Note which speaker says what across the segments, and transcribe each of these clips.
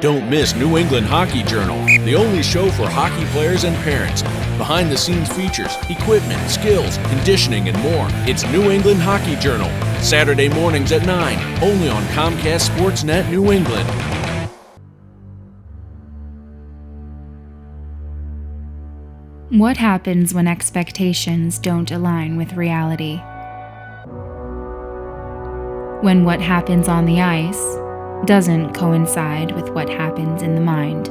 Speaker 1: Don't miss New England Hockey Journal, the only show for hockey players and parents. Behind-the-scenes features, equipment, skills, conditioning, and more. It's New England Hockey Journal, Saturday mornings at 9, only on Comcast Sportsnet New England.
Speaker 2: What happens when expectations don't align with reality? When what happens on the ice doesn't coincide with what happens in the mind?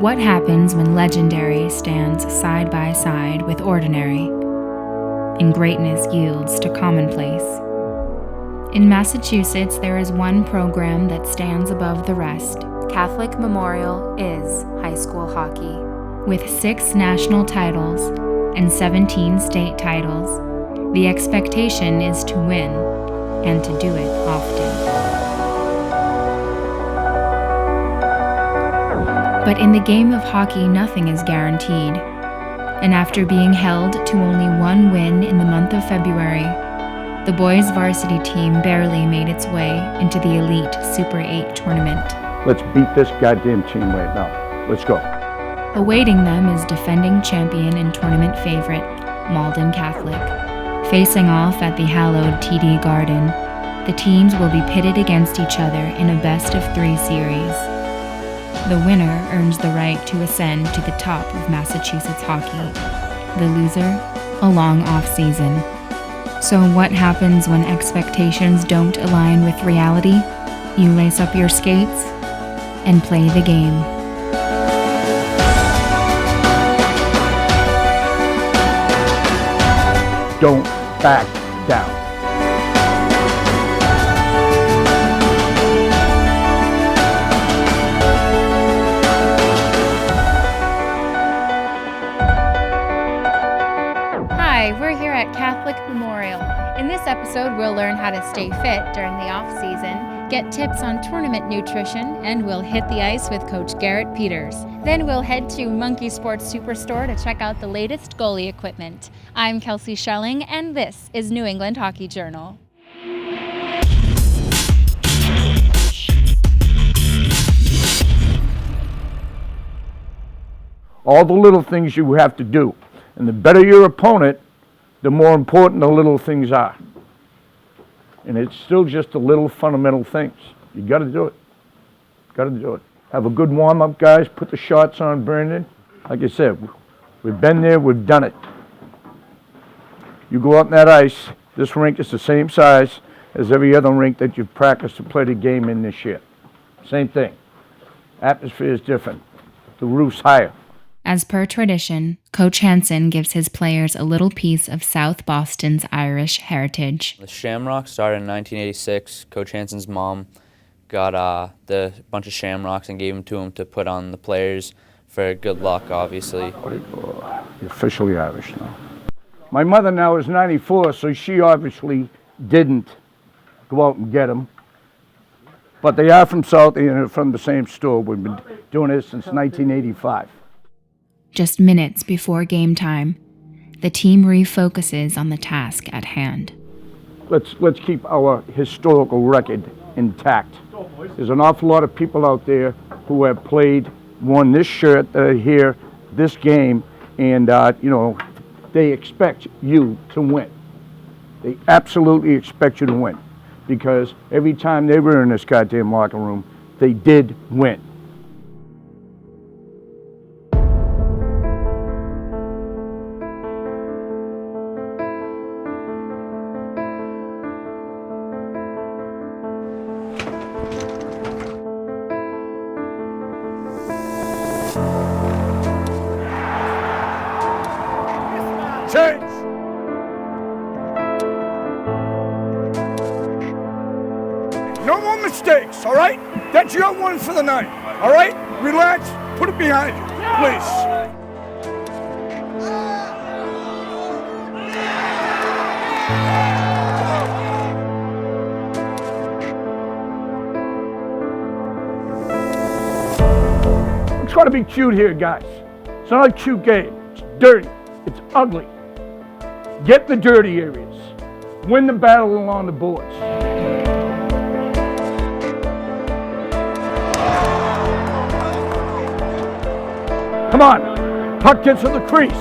Speaker 2: What happens when legendary stands side by side with ordinary, and greatness yields to commonplace? In Massachusetts, there is one program that stands above the rest. Catholic Memorial is high school hockey. With 6 national titles and 17 state titles, the expectation is to win and to do it often. But in the game of hockey, nothing is guaranteed. And after being held to only 1 win in the month of February, the boys' varsity team barely made its way into the elite Super 8 tournament.
Speaker 3: Let's beat this goddamn team right now. Let's go.
Speaker 2: Awaiting them is defending champion and tournament favorite, Malden Catholic. Facing off at the hallowed TD Garden, the teams will be pitted against each other in a best-of-3 series. The winner earns the right to ascend to the top of Massachusetts hockey. The loser, a long off-season. So what happens when expectations don't align with reality? You lace up your skates and play the game.
Speaker 3: Don't back down.
Speaker 4: Hi, we're here at Catholic Memorial. In this episode, we'll learn how to stay fit during the off-season, get tips on tournament nutrition, and we'll hit the ice with Coach Garrett Peters. Then we'll head to Monkey Sports Superstore to check out the latest goalie equipment. I'm Kelsey Schelling, and this is New England Hockey Journal.
Speaker 3: All the little things you have to do. And the better your opponent, the more important the little things are. And it's still just the little fundamental things. You got to do it. Got to do it. Have a good warm-up, guys. Put the shots on, Brandon. Like I said, we've been there, we've done it. You go out in that ice, this rink is the same size as every other rink that you've practiced to play the game in this year. Same thing. Atmosphere is different. The roof's higher.
Speaker 2: As per tradition, Coach Hansen gives his players a little piece of South Boston's Irish heritage.
Speaker 5: The Shamrock started in 1986. Coach Hansen's mom got the bunch of shamrocks and gave them to him to put on the players for good luck, obviously.
Speaker 3: You're officially Irish now. My mother now is 94, so she obviously didn't go out and get them. But they are from South, from the same store. We've been doing this since 1985.
Speaker 2: Just minutes before game time, the team refocuses on the task at hand.
Speaker 3: Let's keep our historical record intact. There's an awful lot of people out there who have played, worn this shirt, that are here, this game, and they expect you to win. They absolutely expect you to win, because every time they were in this goddamn locker room, they did win. Change. No more mistakes, all right? That's your one for the night, all right? Relax, put it behind you, please. It's got to be cute here, guys. It's not a cute game. It's dirty. It's ugly. Get the dirty areas. Win the battle along the boards. Come on. Puck gets to the crease.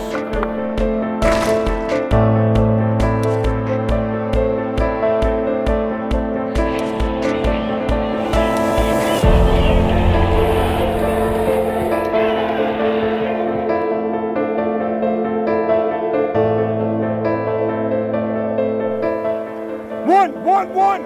Speaker 3: One.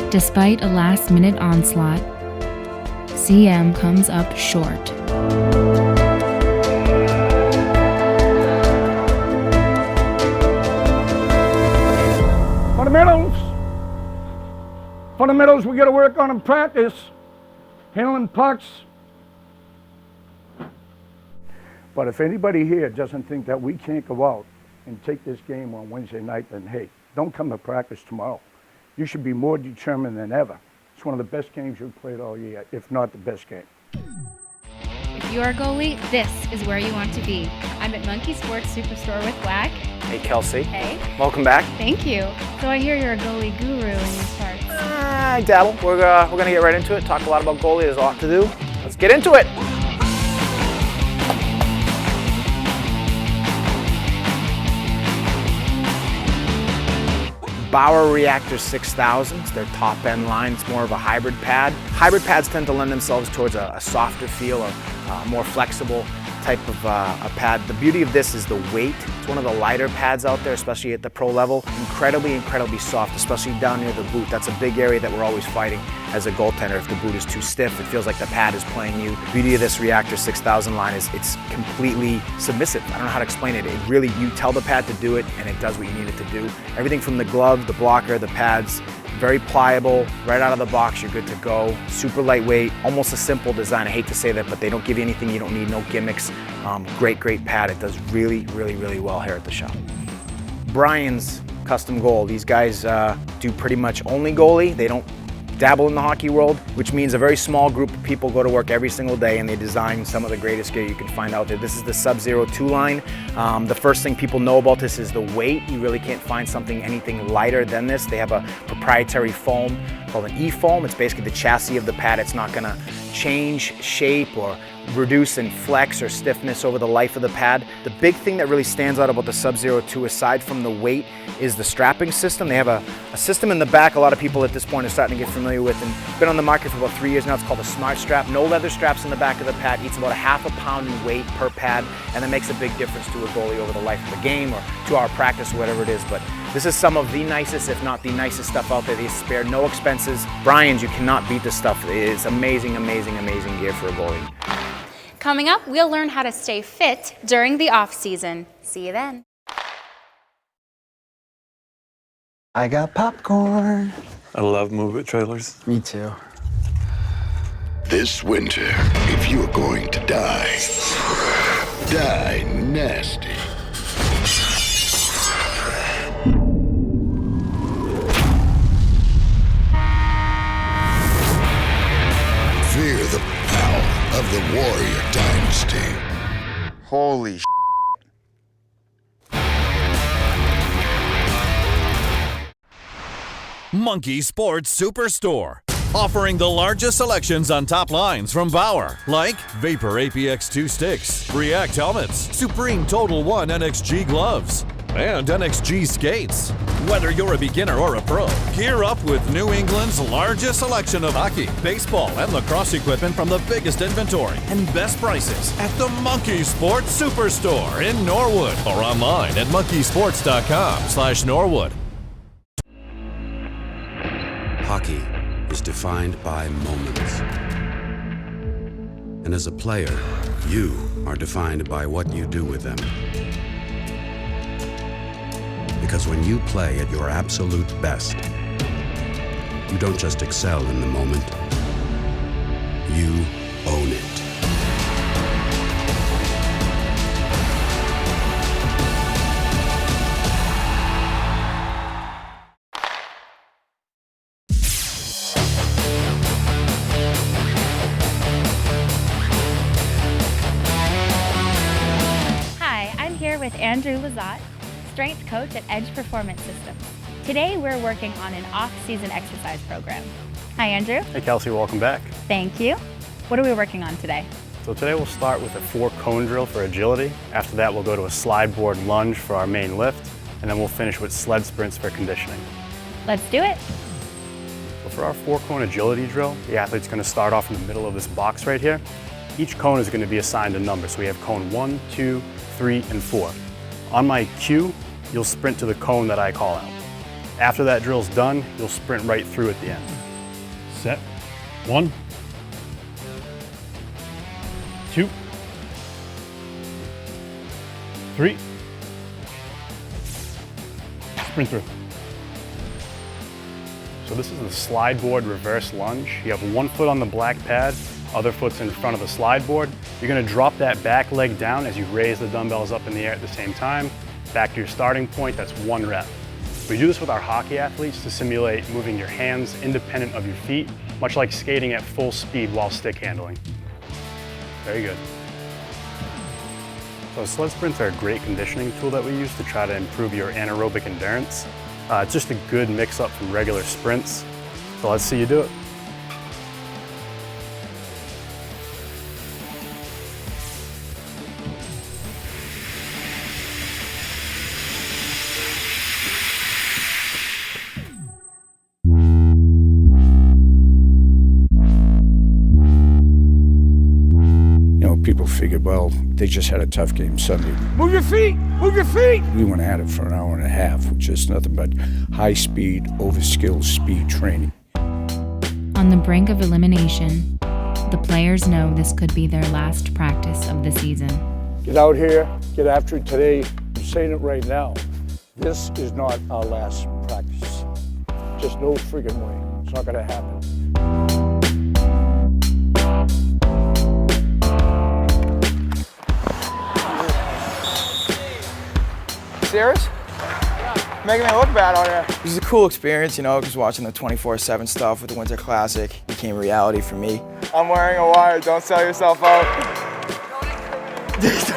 Speaker 2: Despite a last-minute onslaught, CM comes up short.
Speaker 3: Fundamentals we got to work on in practice. Handling pucks. But if anybody here doesn't think that we can't go out and take this game on Wednesday night, then hey, don't come to practice tomorrow. You should be more determined than ever. It's one of the best games you've played all year, if not the best game.
Speaker 4: If you're a goalie, this is where you want to be. I'm at Monkey Sports Superstore with Black.
Speaker 6: Hey, Kelsey.
Speaker 4: Hey.
Speaker 6: Welcome back.
Speaker 4: Thank you. So I hear you're a goalie guru in these parts.
Speaker 6: I dabble. We're going to get right into it, talk a lot about goalie. There's a lot to do. Let's get into it. Bauer Reactor 6000, it's their top end line. It's more of a hybrid pad. Hybrid pads tend to lend themselves towards a softer feel or more flexible type of a pad. The beauty of this is the weight. It's one of the lighter pads out there, especially at the pro level. Incredibly soft, especially down near the boot. That's a big area that we're always fighting as a goaltender. If the boot is too stiff, it feels like the pad is playing you. The beauty of this Reactor 6000 line is it's completely submissive. I don't know how to explain it. It really, you tell the pad to do it and it does what you need it to do. Everything from the glove, the blocker, the pads, very pliable, right out of the box, you're good to go. Super lightweight, almost a simple design. I hate to say that, but they don't give you anything you don't need, no gimmicks. Great pad. It does really well here at the shop. Brian's Custom Goal. These guys do pretty much only goalie. They don't dabble in the hockey world, which means a very small group of people go to work every single day and they design some of the greatest gear you can find out there. This is the Sub-Zero 2 line. The first thing people know about this is the weight. You really can't find anything lighter than this. They have a proprietary foam called an E-foam. It's basically the chassis of the pad. It's not gonna change shape or reduce in flex or stiffness over the life of the pad. The big thing that really stands out about the Sub-Zero 2, aside from the weight, is the strapping system. They have a system in the back a lot of people at this point are starting to get familiar with and been on the market for about 3 years now. It's called a Smart Strap. No leather straps in the back of the pad. Eats about a half a pound in weight per pad, and that makes a big difference to a goalie over the life of the game or 2-hour practice or whatever it is. But this is some of the nicest, if not the nicest stuff out there. They spare no expenses. Brian's, you cannot beat this stuff. It is amazing gear for a goalie.
Speaker 4: Coming up, we'll learn how to stay fit during the off-season. See you then.
Speaker 7: I got popcorn.
Speaker 8: I love move-it trailers.
Speaker 7: Me too.
Speaker 9: This winter, if you're going to die, die nasty. Fear the power of the Warrior Dynasty.
Speaker 7: Holy sh**.
Speaker 10: Monkey Sports Superstore, offering the largest selections on top lines from Bauer, like Vapor APX2 sticks, React helmets, Supreme Total One NXG gloves, and NXG skates. Whether you're a beginner or a pro, gear up with New England's largest selection of hockey, baseball, and lacrosse equipment from the biggest inventory and best prices at the Monkey Sports Superstore in Norwood or online at monkeysports.com/Norwood.
Speaker 11: Hockey is defined by moments. And as a player, you are defined by what you do with them. Because when you play at your absolute best, you don't just excel in the moment, you own it.
Speaker 4: Andrew Lazat, strength coach at Edge Performance Systems. Today we're working on an off-season exercise program. Hi Andrew.
Speaker 12: Hey Kelsey, welcome back.
Speaker 4: Thank you. What are we working on today?
Speaker 12: So today we'll start with a 4-cone drill for agility. After that we'll go to a slide board lunge for our main lift, and then we'll finish with sled sprints for conditioning.
Speaker 4: Let's do it.
Speaker 12: So for our 4-cone agility drill, the athlete's going to start off in the middle of this box right here. Each cone is going to be assigned a number, so we have cone 1, 2, 3, and 4. On my cue, you'll sprint to the cone that I call out. After that drill's done, you'll sprint right through at the end. Set. 1, 2, 3. Sprint through. So this is the slide board reverse lunge. You have one foot on the black pad, other foot's in front of the slide board. You're gonna drop that back leg down as you raise the dumbbells up in the air at the same time. Back to your starting point, that's 1 rep. We do this with our hockey athletes to simulate moving your hands independent of your feet, much like skating at full speed while stick handling. Very good. So sled sprints are a great conditioning tool that we use to try to improve your anaerobic endurance. It's just a good mix-up from regular sprints. So let's see you do it.
Speaker 3: People figured, well, they just had a tough game Sunday. Move your feet! Move your feet! We went at it for an hour and a half, which is nothing but high-speed, over-skilled speed training.
Speaker 2: On the brink of elimination, the players know this could be their last practice of the season.
Speaker 3: Get out here, get after it today. I'm saying it right now. This is not our last practice. Just no friggin' way. It's not gonna happen.
Speaker 13: Serious? Making me look bad out here. This is a cool experience, you know, just watching the 24/7 stuff with the Winter Classic became reality for me. I'm wearing a wire, don't sell yourself out.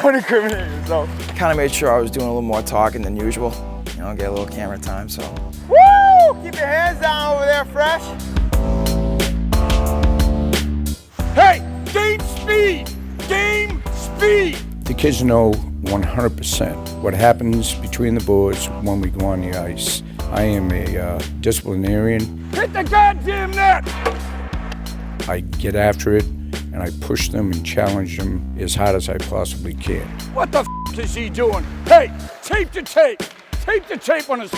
Speaker 13: Don't incriminate yourself. Kind of made sure I was doing a little more talking than usual. You know, get a little camera time, so. Woo! Keep your hands down over there, fresh.
Speaker 3: Hey, game speed! Game speed! The kids know 100% what happens between the boards when we go on the ice. I am a disciplinarian.
Speaker 13: Hit the goddamn net!
Speaker 3: I get after it and I push them and challenge them as hard as I possibly can.
Speaker 13: What the is he doing? Hey, tape to tape! Tape to tape on his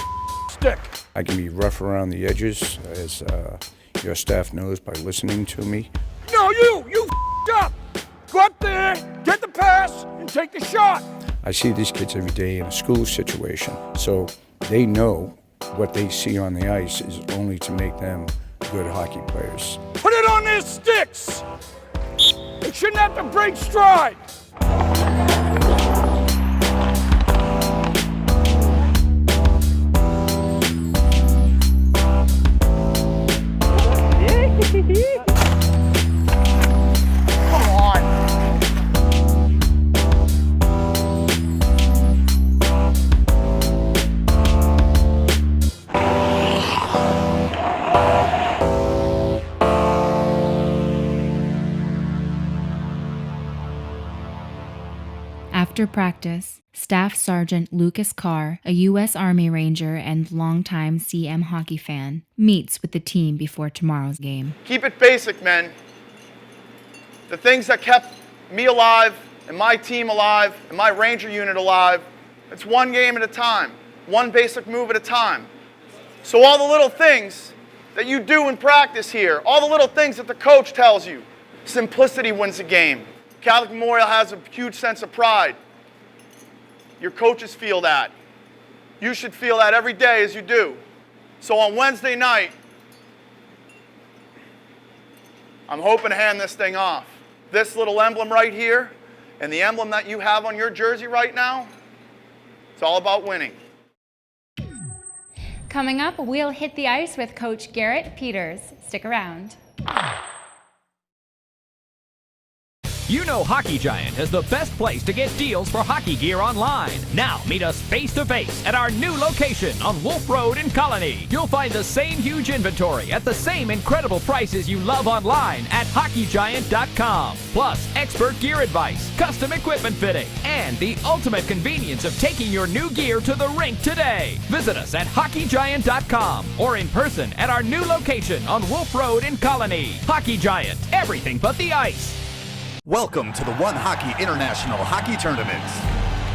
Speaker 13: stick!
Speaker 3: I can be rough around the edges, as your staff knows by listening to me.
Speaker 13: No, you up! Go up there, get the pass, and take the shot!
Speaker 3: I see these kids every day in a school situation, so they know what they see on the ice is only to make them good hockey players.
Speaker 13: Put it on their sticks! They shouldn't have to break stride!
Speaker 2: After practice, Staff Sergeant Lucas Carr, a U.S. Army Ranger and longtime CM hockey fan, meets with the team before tomorrow's game.
Speaker 14: Keep it basic, men. The things that kept me alive and my team alive and my Ranger unit alive, it's one game at a time, one basic move at a time. So all the little things that you do in practice here, all the little things that the coach tells you, simplicity wins a game. Catholic Memorial has a huge sense of pride. Your coaches feel that. You should feel that every day as you do. So on Wednesday night, I'm hoping to hand this thing off. This little emblem right here, and the emblem that you have on your jersey right now, it's all about winning.
Speaker 4: Coming up, we'll hit the ice with Coach Garrett Peters. Stick around.
Speaker 15: You know Hockey Giant is the best place to get deals for hockey gear online. Now meet us face to face at our new location on Wolf Road in Colony. You'll find the same huge inventory at the same incredible prices you love online at hockeygiant.com. Plus expert gear advice, custom equipment fitting, and the ultimate convenience of taking your new gear to the rink today. Visit us at hockeygiant.com or in person at our new location on Wolf Road in Colony. Hockey Giant, everything but the ice.
Speaker 16: Welcome to the One Hockey International Hockey Tournaments.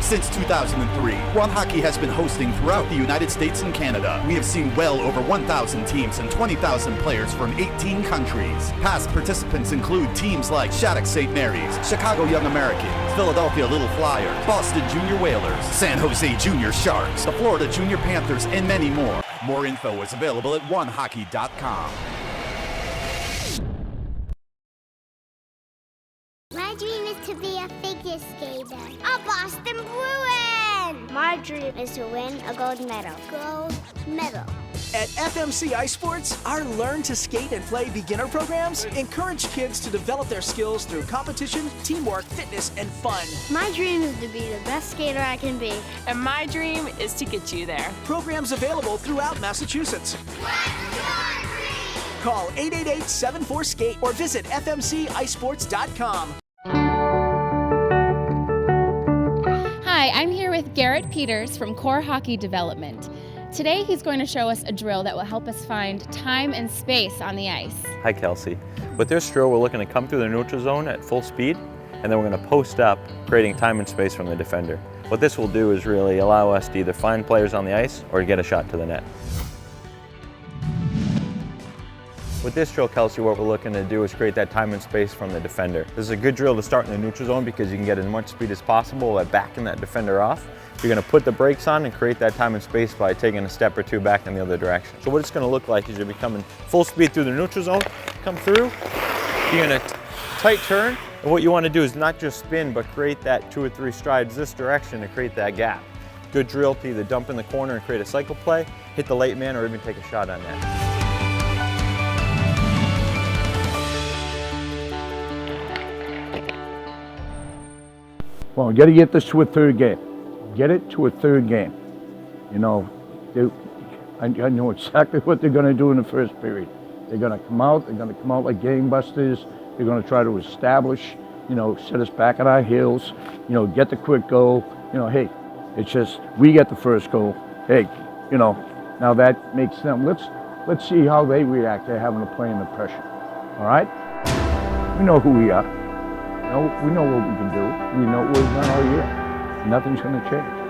Speaker 16: Since 2003, One Hockey has been hosting throughout the United States and Canada. We have seen well over 1,000 teams and 20,000 players from 18 countries. Past participants include teams like Shattuck St. Mary's, Chicago Young Americans, Philadelphia Little Flyers, Boston Junior Whalers, San Jose Junior Sharks, the Florida Junior Panthers, and many more. More info is available at onehockey.com.
Speaker 17: My dream is to be a figure skater, a Boston Bruin. My dream is to win a gold medal. Gold medal.
Speaker 18: At FMC Ice Sports, our Learn to Skate and Play beginner programs encourage kids to develop their skills through competition, teamwork, fitness, and fun.
Speaker 17: My dream is to be the best skater I can be.
Speaker 19: And my dream is to get you there.
Speaker 18: Programs available throughout Massachusetts. Call 888-74-SKATE or visit fmcicesports.com.
Speaker 4: Hi, I'm here with Garrett Peters from Core Hockey Development. Today he's going to show us a drill that will help us find time and space on the ice.
Speaker 20: Hi Kelsey. With this drill we're looking to come through the neutral zone at full speed and then we're going to post up, creating time and space from the defender. What this will do is really allow us to either find players on the ice or get a shot to the net. With this drill, Kelsey, what we're looking to do is create that time and space from the defender. This is a good drill to start in the neutral zone because you can get as much speed as possible by backing that defender off. You're going to put the brakes on and create that time and space by taking a step or two back in the other direction. So what it's going to look like is you're becoming full speed through the neutral zone, come through, you're going to tight turn, and what you want to do is not just spin, but create that 2 or 3 strides this direction to create that gap. Good drill to either dump in the corner and create a cycle play, hit the late man, or even take a shot on that.
Speaker 3: Well, we got to get this to a third game. Get it to a third game. You know, I know exactly what they're going to do in the first period. They're going to come out. They're going to come out like gangbusters. They're going to try to establish, you know, set us back at our heels. You know, get the quick goal. You know, hey, it's just we get the first goal. Hey, you know, now that makes them. Let's see how they react to having to play in the pressure. All right? We know who we are. We know what we can do. We know what we've done all year. Nothing's going to change.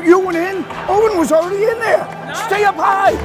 Speaker 3: You went in. Owen was already in there. No. Stay up high.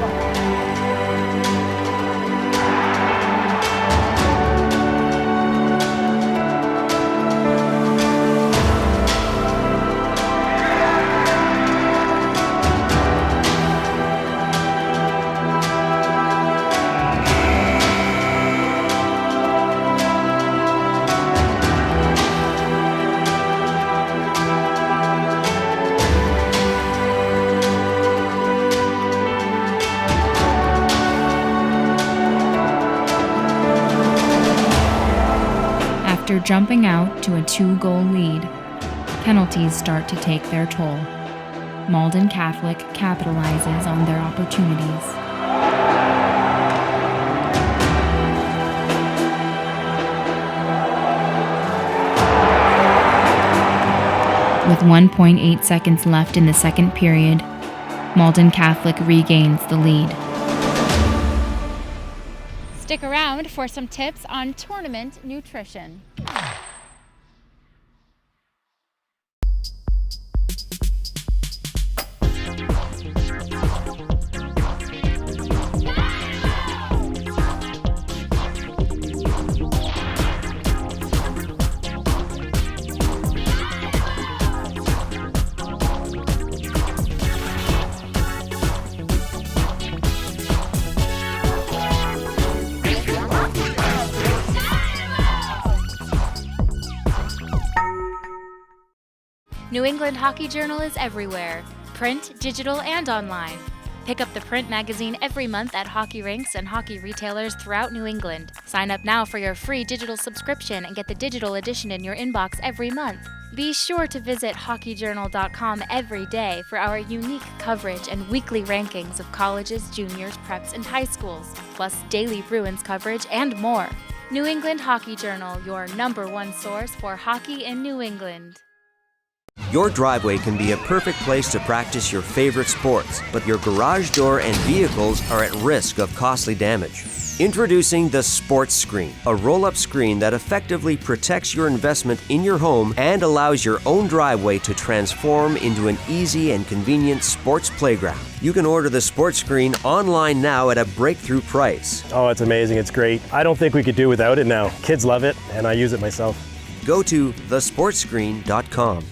Speaker 2: After jumping out to a 2-goal lead, penalties start to take their toll. Malden Catholic capitalizes on their opportunities. With 1.8 seconds left in the second period, Malden Catholic regains the lead.
Speaker 4: Stick around for some tips on tournament nutrition. New England Hockey Journal is everywhere, print, digital, and online. Pick up the print magazine every month at hockey rinks and hockey retailers throughout New England. Sign up now for your free digital subscription and get the digital edition in your inbox every month. Be sure to visit hockeyjournal.com every day for our unique coverage and weekly rankings of colleges, juniors, preps, and high schools, plus daily Bruins coverage and more. New England Hockey Journal, your #1 source for hockey in New England.
Speaker 21: Your driveway can be a perfect place to practice your favorite sports, but your garage door and vehicles are at risk of costly damage. Introducing the Sports Screen, a roll-up screen that effectively protects your investment in your home and allows your own driveway to transform into an easy and convenient sports playground. You can order the Sports Screen online now at a breakthrough price.
Speaker 22: Oh, it's amazing. It's great. I don't think we could do without it now. Kids love it, and I use it myself.
Speaker 21: Go to thesportscreen.com.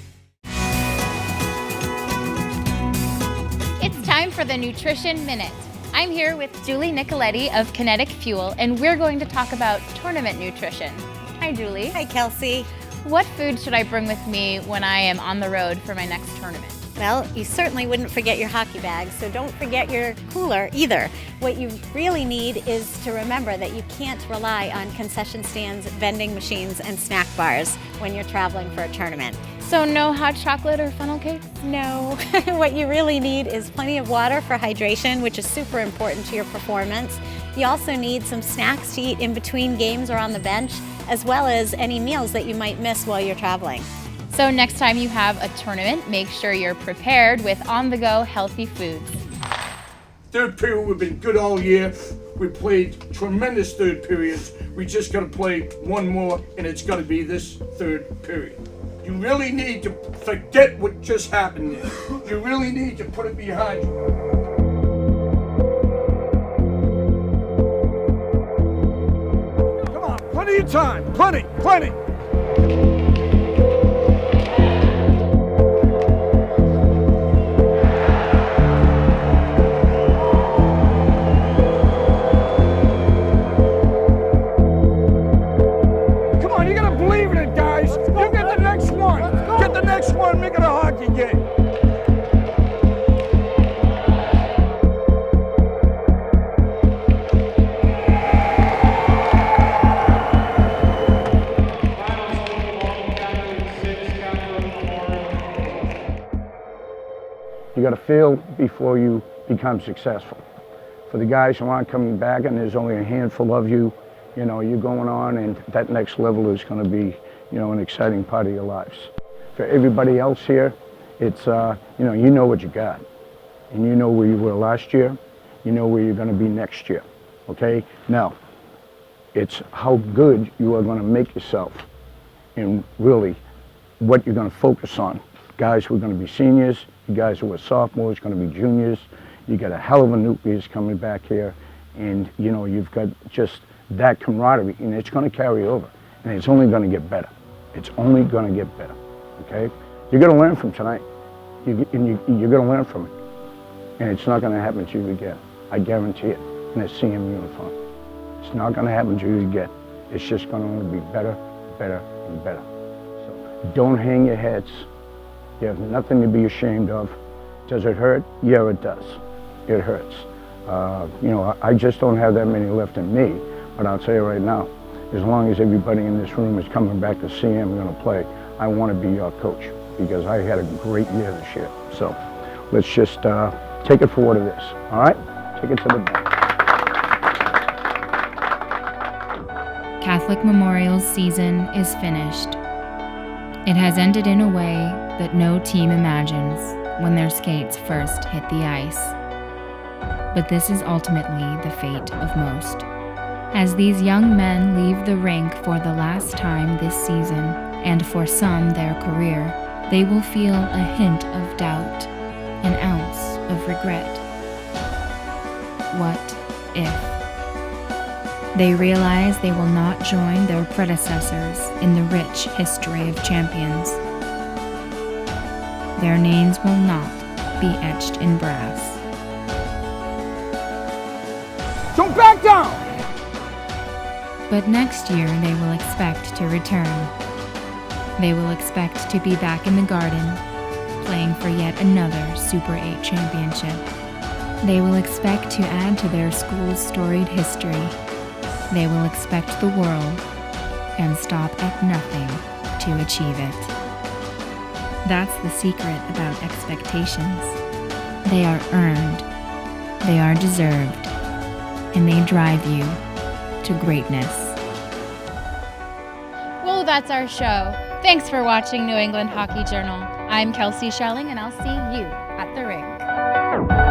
Speaker 4: It's time for the Nutrition Minute. I'm here with Julie Nicoletti of Kinetic Fuel, and we're going to talk about tournament nutrition. Hi, Julie.
Speaker 23: Hi, Kelsey.
Speaker 4: What food should I bring with me when I am on the road for my next tournament?
Speaker 23: Well, you certainly wouldn't forget your hockey bag, so don't forget your cooler either. What you really need is to remember that you can't rely on concession stands, vending machines, and snack bars when you're traveling for a tournament.
Speaker 4: So no hot chocolate or funnel cakes?
Speaker 23: No. What you really need is plenty of water for hydration, which is super important to your performance. You also need some snacks to eat in between games or on the bench, as well as any meals that you might miss while you're traveling.
Speaker 4: So next time you have a tournament, make sure you're prepared with on-the-go healthy foods.
Speaker 3: Third period, we've been good all year. We played tremendous third periods. We just got to play one more, and it's got to be this third period. You really need to forget what just happened there. You really need to put it behind you. Come on, plenty of time, plenty. Make it a hockey game. You got to fail before you become successful. For the guys who aren't coming back, and there's only a handful of you, you're going on, and that next level is going to be, an exciting part of your lives. For everybody else here, it's, you know what you got. And you know where you were last year. You know where you're going to be next year, okay? Now, it's how good you are going to make yourself and really what you're going to focus on. Guys who are going to be seniors, you guys who are sophomores, going to be juniors. You got a hell of a nucleus coming back here. And, you've got just that camaraderie, and it's going to carry over. And it's only going to get better. It's only going to get better. Okay, you're going to learn from tonight. You're going to learn from it, and it's not going to happen to you again. I guarantee it. In a CM uniform, it's not going to happen to you again. It's just going to only be better, better, and better. So don't hang your heads. You have nothing to be ashamed of. Does it hurt? Yeah, it does. It hurts. I just don't have that many left in me. But I'll tell you right now, as long as everybody in this room is coming back to see I'm going to play, I want to be your coach because I had a great year this year. So let's just take it for what it is, all right? Take it to the bank.
Speaker 2: Catholic Memorial's season is finished. It has ended in a way that no team imagines when their skates first hit the ice. But this is ultimately the fate of most. As these young men leave the rink for the last time this season, and for some their career, they will feel a hint of doubt, an ounce of regret. What if? They realize they will not join their predecessors in the rich history of champions. Their names will not be etched in brass.
Speaker 3: Don't back down!
Speaker 2: But next year they will expect to return. They will expect to be back in the garden, playing for yet another Super 8 championship. They will expect to add to their school's storied history. They will expect the world and stop at nothing to achieve it. That's the secret about expectations. They are earned, they are deserved, and they drive you to greatness.
Speaker 4: Well, that's our show. Thanks for watching New England Hockey Journal. I'm Kelsey Schelling, and I'll see you at the rink.